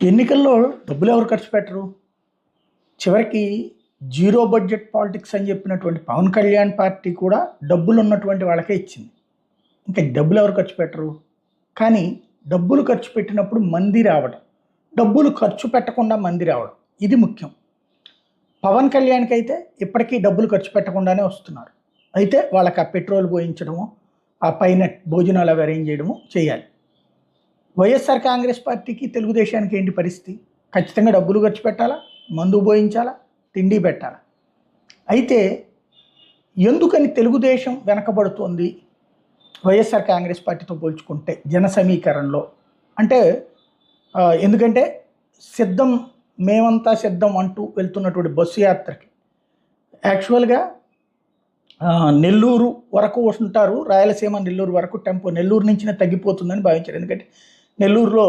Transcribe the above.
ఎన్నికల్లో డబ్బులు ఎవరు ఖర్చు పెట్టరు? చివరికి జీరో బడ్జెట్ పాలిటిక్స్ అని చెప్పినటువంటి పవన్ కళ్యాణ్ పార్టీ కూడా డబ్బులు ఉన్నటువంటి వాళ్ళకే ఇచ్చింది. ఇంకా డబ్బులు ఎవరు ఖర్చు పెట్టరు? కానీ డబ్బులు ఖర్చు పెట్టినప్పుడు మంది రావడం, డబ్బులు ఖర్చు పెట్టకుండా మంది రావడం, ఇది ముఖ్యం. పవన్ కళ్యాణ్కి అయితే ఇప్పటికీ డబ్బులు ఖర్చు పెట్టకుండానే వస్తున్నారు. అయితే వాళ్ళకి ఆ పెట్రోల్ పోయించడము, ఆ పైన భోజనాలు అవి అరేంజ్ చేయడము చేయాలి. వైఎస్ఆర్ కాంగ్రెస్ పార్టీకి తెలుగుదేశానికి ఏంటి పరిస్థితి? ఖచ్చితంగా డబ్బులు ఖర్చు పెట్టాలా, మందు పోయించాలా, తిండి పెట్టాలా. అయితే ఎందుకని తెలుగుదేశం వెనకబడుతోంది వైఎస్ఆర్ కాంగ్రెస్ పార్టీతో పోల్చుకుంటే జన సమీకరణలో అంటే ఎందుకంటే సిద్ధం, మేమంతా సిద్ధం అంటూ వెళ్తున్నటువంటి బస్సు యాత్రకి యాక్చువల్గా నెల్లూరు వరకు ఉంటారు, రాయలసీమ నెల్లూరు వరకు టెంపో నెల్లూరు నుంచినే తగ్గిపోతుందని భావించారు. ఎందుకంటే నెల్లూరులో